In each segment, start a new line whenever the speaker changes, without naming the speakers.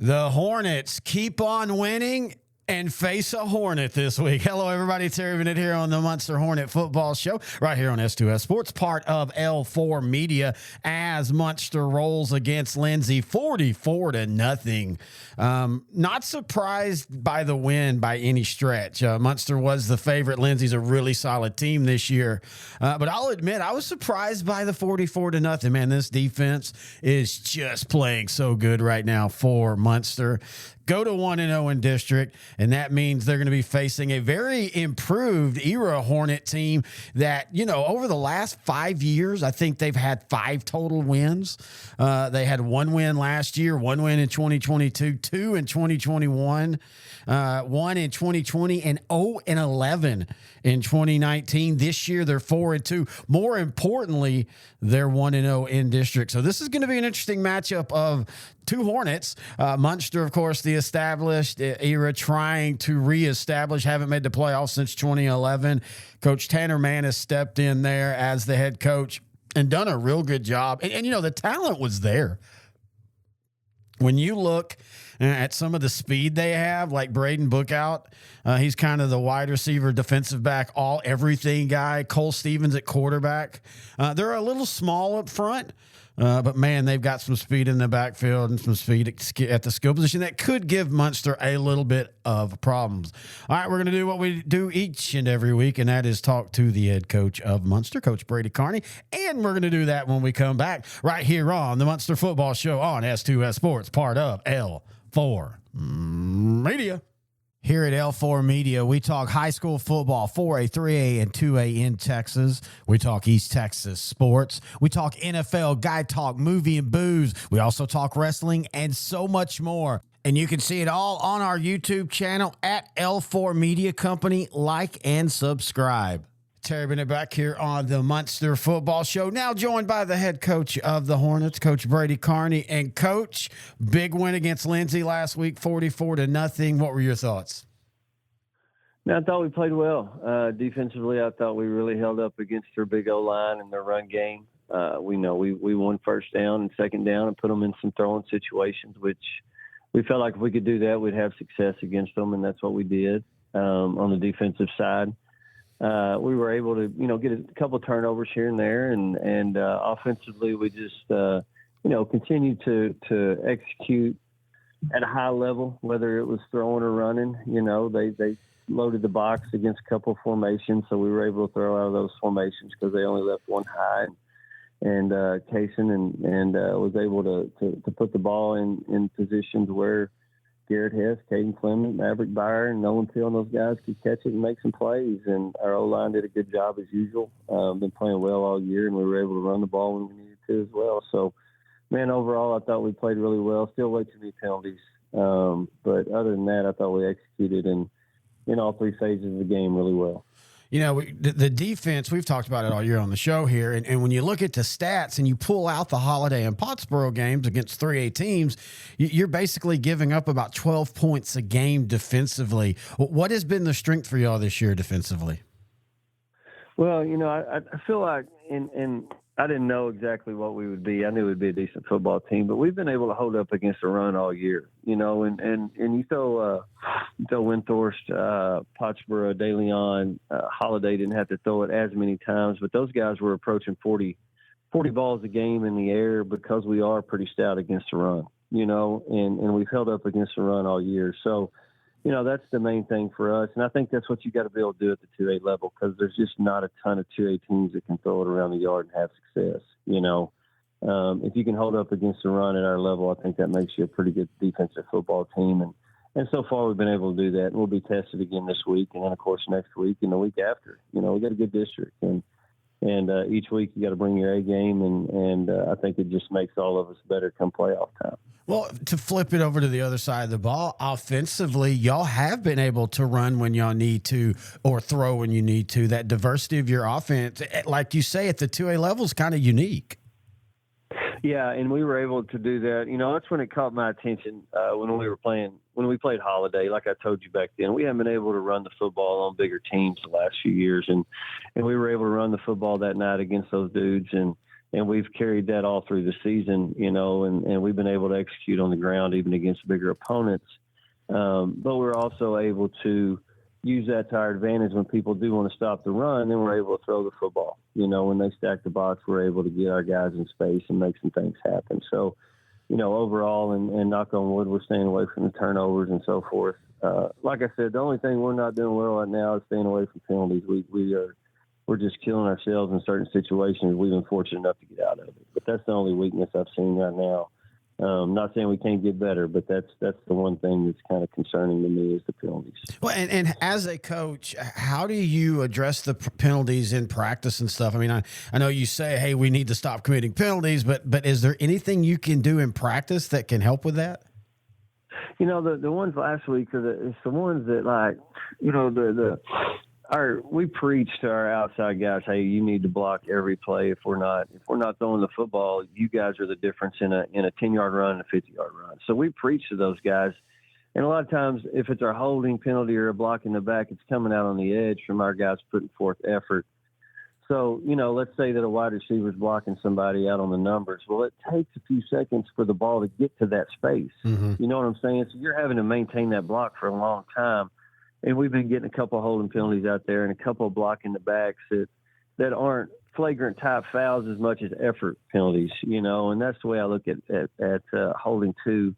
The Hornets keep on winning and face a Hornet this week. Hello, everybody. Terry Bennett here on the Muenster Hornet Football Show, right here on S2S Sports, part of L4 Media, as Muenster rolls against Lindsay 44-0. Not surprised by the win by any stretch. Muenster was the favorite. Lindsay's a really solid team this year. But I'll admit, I was surprised by the 44-0. Man, this defense is just playing so good right now for Muenster. Go to 1-0 in district, and that means they're going to be facing a very improved era Hornet team that, you know, over the last 5 years, I think they've had 5 total wins. They had 1 win last year, 1 win in 2022, 2 in 2021, 1 in 2020, and 0-11 in 2019. This year, they're 4-2. More importantly, they're 1-0 in district. So this is going to be an interesting matchup of two Hornets. Muenster, of course, the established era, trying to reestablish, haven't made the playoffs since 2011. Coach Tanner Mann has stepped in there as the head coach and done a real good job. And you know, the talent was there. When you look at some of the speed they have, like Braden Bookout, he's kind of the wide receiver, defensive back, everything guy. Cole Stevens at quarterback. They're a little small up front, but man, they've got some speed in the backfield and some speed at the skill position that could give Muenster a little bit of problems. All right, we're going to do what we do each and every week, and that is talk to the head coach of Muenster, Coach Brady Carney, and we're going to do that when we come back right here on the Muenster Football Show on S2S Sports, part of L4 Media. Here at L4 Media, we talk high school football, 4A, 3A, and 2A in Texas. We talk East Texas sports. We talk NFL, guy talk, movie, and booze. We also talk wrestling and so much more. And you can see it all on our YouTube channel at L4 Media Company. Like and subscribe. Terry Bennett back here on the Muenster Football Show, now joined by the head coach of the Hornets, Coach Brady Carney. And Coach, big win against Lindsay last week, 44-0. What were your thoughts?
No, I thought we played well. Defensively, I thought we really held up against their big O-line and their run game. We won first down and second down and put them in some throwing situations, which we felt like if we could do that, we'd have success against them, and that's what we did on the defensive side. We were able to, get a couple of turnovers here and there, and offensively, we just, continued to execute at a high level, whether it was throwing or running. They loaded the box against a couple of formations, so we were able to throw out of those formations because they only left one high, and Kaysen and was able to put the ball in positions where Garrett Hess, Caden Clement, Maverick Byer, and Nolan Peel and those guys could catch it and make some plays. And our O-line did a good job as usual. Been playing well all year, and we were able to run the ball when we needed to as well. So, man, overall, I thought we played really well. Still way too many penalties. But other than that, I thought we executed in all 3 phases of the game really well.
You know, the defense, we've talked about it all year on the show here, and when you look at the stats and you pull out the Holiday and Pottsboro games against 3A teams, you're basically giving up about 12 points a game defensively. What has been the strength for y'all this year defensively?
Well, I feel like, and I didn't know exactly what we would be. I knew we'd be a decent football team, but we've been able to hold up against the run all year, and you throw Windthorst, Pottsboro, De Leon, Holiday didn't have to throw it as many times, but those guys were approaching 40 balls a game in the air because we are pretty stout against the run, and we've held up against the run all year. So, that's the main thing for us. And I think that's what you got to be able to do at the 2A level, because there's just not a ton of 2A teams that can throw it around the yard and have success. If you can hold up against the run at our level, I think that makes you a pretty good defensive football team. And so far we've been able to do that. And we'll be tested again this week. And then, of course, next week and the week after. We got a good district. And each week you got to bring your A game. And I think it just makes all of us better come playoff time.
Well, to flip it over to the other side of the ball, offensively, y'all have been able to run when y'all need to or throw when you need to. That diversity of your offense, like you say, at the 2A level is kind of unique.
Yeah, and we were able to do that. That's when it caught my attention when we played Holiday. Like I told you back then, we haven't been able to run the football on bigger teams the last few years, and we were able to run the football that night against those dudes. And and we've carried that all through the season, and we've been able to execute on the ground even against bigger opponents. But we're also able to use that to our advantage when people do want to stop the run, then we're able to throw the football. When they stack the box, we're able to get our guys in space and make some things happen. So, overall, and knock on wood, we're staying away from the turnovers and so forth. Like I said, the only thing we're not doing well right now is staying away from penalties. We're just killing ourselves in certain situations. We've been fortunate enough to get out of it. But that's the only weakness I've seen right now. Not saying we can't get better, but that's the one thing that's kind of concerning to me is the penalties.
Well, and as a coach, how do you address the penalties in practice and stuff? I mean, I know you say, hey, we need to stop committing penalties, but is there anything you can do in practice that can help with that?
The ones last week it's the ones that we preach to our outside guys, hey, you need to block every play. If we're not throwing the football, you guys are the difference in a 10-yard run and a 50-yard run. So we preach to those guys. And a lot of times if it's our holding penalty or a block in the back, it's coming out on the edge from our guys putting forth effort. So, let's say that a wide receiver is blocking somebody out on the numbers. Well, it takes a few seconds for the ball to get to that space.
Mm-hmm.
You know what I'm saying? So you're having to maintain that block for a long time. And we've been getting a couple of holding penalties out there and a couple of blocking the backs that aren't flagrant type fouls as much as effort penalties, and that's the way I look at holding too.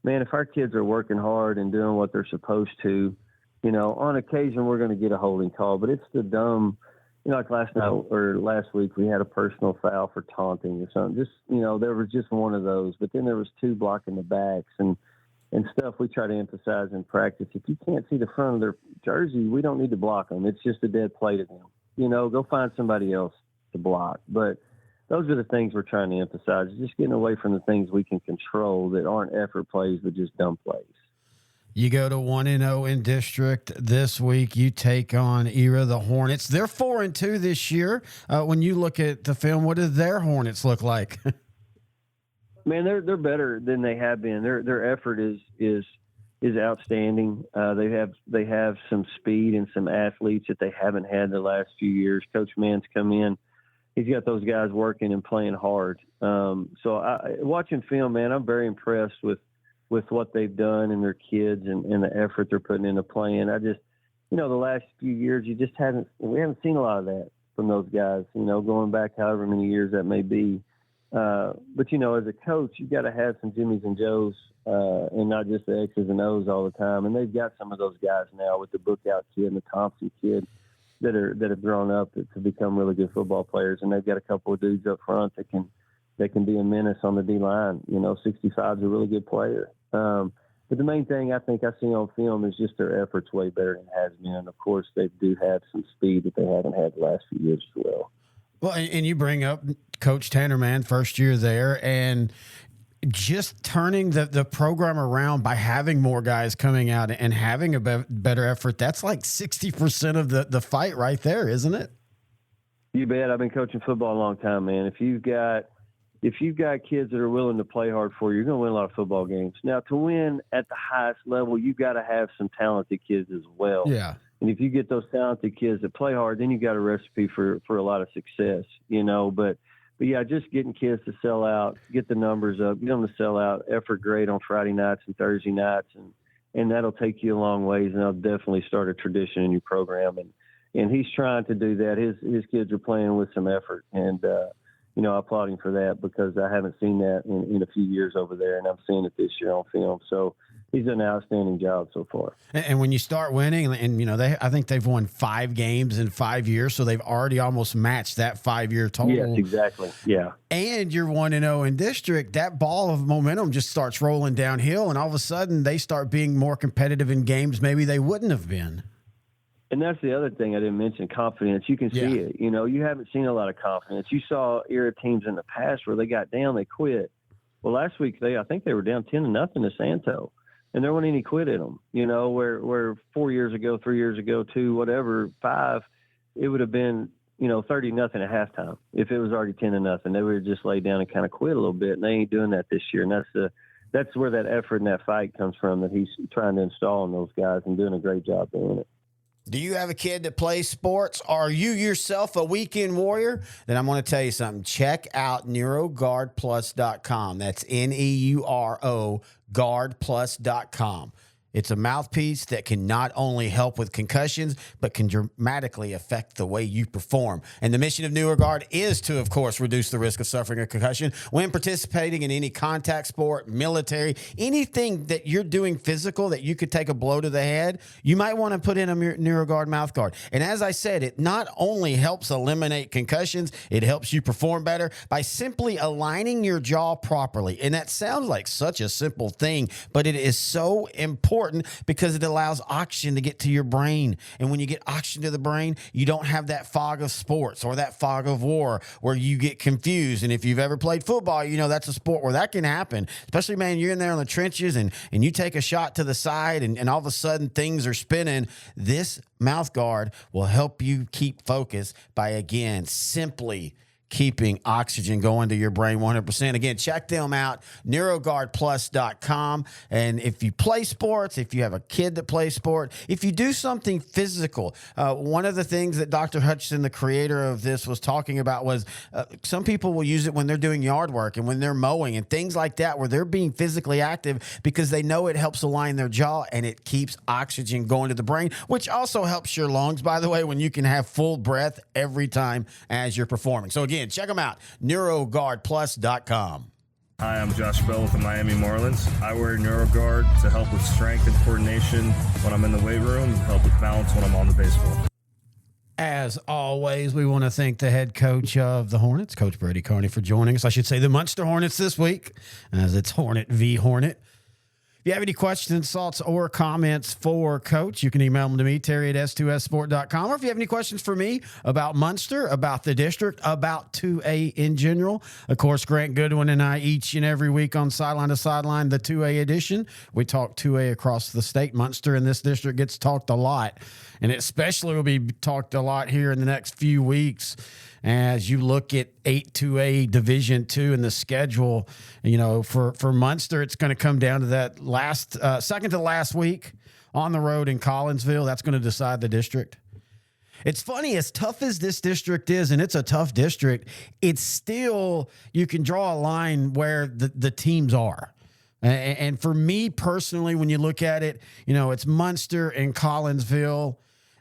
Man, if our kids are working hard and doing what they're supposed to, on occasion we're going to get a holding call, but it's the dumb, like last night or last week we had a personal foul for taunting or something. Just, there was just one of those, but then there was two blocking the backs and stuff we try to emphasize in practice. If you can't see the front of their jersey, we don't need to block them. It's just a dead play to them. Go find somebody else to block. But those are the things we're trying to emphasize, just getting away from the things we can control that aren't effort plays but just dumb plays.
You go to 1-0 in district this week. You take on Era, the Hornets. They're 4-2 this year. When you look at the film, what do their Hornets look like?
Man, they're better than they have been. Their effort is outstanding. They have some speed and some athletes that they haven't had the last few years. Coach Mann's come in. He's got those guys working and playing hard. Watching film, man, I'm very impressed with what they've done and their kids and the effort they're putting into playing. I just, the last few years, we haven't seen a lot of that from those guys, going back however many years that may be. But, as a coach, you got to have some Jimmies and Joes and not just the X's and O's all the time. And they've got some of those guys now with the Bookout kid and the Thompson kid that have grown up to become really good football players. And they've got a couple of dudes up front that can be a menace on the D-line. 65 is a really good player. But the main thing I think I see on film is just their efforts way better than it has been. Of course, they do have some speed that they haven't had the last few years as well.
Well, and you bring up Coach Tannerman, first year there, and just turning the program around by having more guys coming out and having a better effort. That's like 60% of the fight right there, isn't it?
You bet. I've been coaching football a long time, man. If you've got kids that are willing to play hard for you, you're going to win a lot of football games. Now, to win at the highest level, you've got to have some talented kids as well.
Yeah.
And if you get those talented kids that play hard, then you got a recipe for a lot of success, But yeah, just getting kids to sell out, get the numbers up, get them to sell out, effort grade on Friday nights and Thursday nights, and that'll take you a long ways, and that'll definitely start a tradition in your program. And he's trying to do that. His kids are playing with some effort, and I applaud him for that because I haven't seen that in a few years over there, and I'm seeing it this year on film. So he's done an outstanding job so far.
And when you start winning, and I think they've won 5 games in 5 years, so they've already almost matched that 5-year total.
Yes, exactly. Yeah.
And you're 1-0 in district. That ball of momentum just starts rolling downhill, and all of a sudden they start being more competitive in games maybe they wouldn't have been.
And that's the other thing I didn't mention, confidence. You can see it. You haven't seen a lot of confidence. You saw era teams in the past where they got down, they quit. Well, last week I think they were down 10-0 to Santo. And there wasn't any quit in them, where 4 years ago, 3 years ago, 2, whatever, 5, it would have been, 30-0 at halftime. If it was already 10-0, they would have just laid down and kind of quit a little bit. And they ain't doing that this year. And that's where that effort and that fight comes from that he's trying to install in those guys and doing a great job doing it.
Do you have a kid that plays sports? Are you yourself a weekend warrior? Then I'm going to tell you something. Check out NeuroGuardPlus.com. That's NEURO guardplus.com. It's a mouthpiece that can not only help with concussions, but can dramatically affect the way you perform. And the mission of NeuroGuard is to, of course, reduce the risk of suffering a concussion when participating in any contact sport, military, anything that you're doing physical that you could take a blow to the head. You might want to put in a NeuroGuard mouthguard. And as I said, it not only helps eliminate concussions, it helps you perform better by simply aligning your jaw properly. And that sounds like such a simple thing, but it is so important because it allows oxygen to get to your brain. And when you get oxygen to the brain, you don't have that fog of sports or that fog of war where you get confused. And if you've ever played football, you know that's a sport where that can happen. Especially, man, you're in there in the trenches and you take a shot to the side and all of a sudden things are spinning. This mouth guard will help you keep focus by, again, simply keeping oxygen going to your brain 100%. Again, check them out, NeuroGuardPlus.com. And if you play sports, if you have a kid that plays sport, if you do something physical, one of the things that Dr. Hutchinson, the creator of this, was talking about was some people will use it when they're doing yard work and when they're mowing and things like that, where they're being physically active because they know it helps align their jaw and it keeps oxygen going to the brain, which also helps your lungs, by the way, when you can have full breath every time as you're performing. So again, check them out, NeuroGuardPlus.com.
Hi, I'm Josh Bell with the Miami Marlins. I wear NeuroGuard to help with strength and coordination when I'm in the weight room and help with balance when I'm on the baseball.
As always, we want to thank the head coach of the Hornets, Coach Brady Carney, for joining us. I should say the Muenster Hornets this week, as it's Hornet v. Hornet. If you have any questions, thoughts, or comments for Coach, you can email them to me, Terry at S2Ssport.com. Or if you have any questions for me about Muenster, about the district, about 2A in general, of course, Grant Goodwin and I each and every week on Sideline to Sideline, the 2A edition, we talk 2A across the state. Muenster in this district gets talked a lot, and it especially will be talked a lot here in the next few weeks as you look at 8-2A Division II and the schedule. You know, for Muenster, it's going to come down to that last second to last week on the road in Collinsville. That's going to decide the district. It's funny, as tough as this district is, and it's a tough district, it's still, you can draw a line where the teams are. And for me personally, when you look at it, you know, it's Muenster and Collinsville.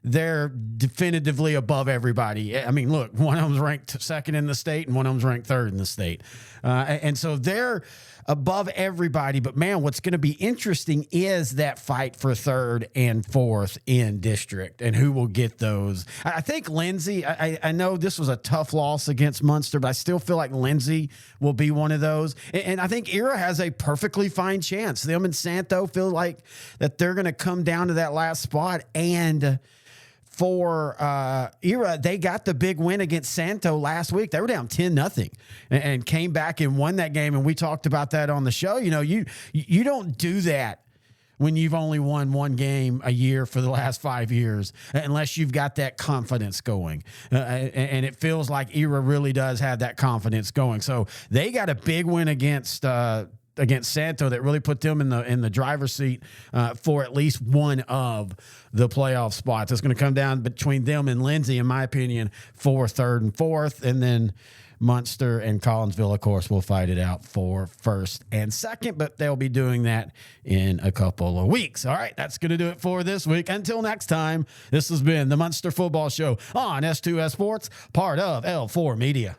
They're definitively above everybody. I mean, look, one of them's ranked second in the state and one of them's ranked third in the state. And so they're above everybody. But, man, what's going to be interesting is that fight for third and fourth in district and who will get those. I think Lindsay, I know this was a tough loss against Muenster, but I still feel like Lindsay will be one of those. And I think Era has a perfectly fine chance. Them and Santo feel like that they're going to come down to that last spot. And for Era, they got the big win against Santo last week. They were down 10-0 and came back and won that game. And we talked about that on the show. You know, you don't do that when you've only won one game a year for the last 5 years, unless you've got that confidence going. And it feels like Era really does have that confidence going. So they got a big win against Santo that really put them in the driver's seat for at least one of the playoff spots. It's going to come down between them and Lindsay, in my opinion, for third and fourth. And then Muenster and Collinsville, of course, will fight it out for first and second, but they'll be doing that in a couple of weeks. All right, that's going to do it for this week. Until next time, this has been the Muenster Football Show on S2S Sports, part of L4 Media.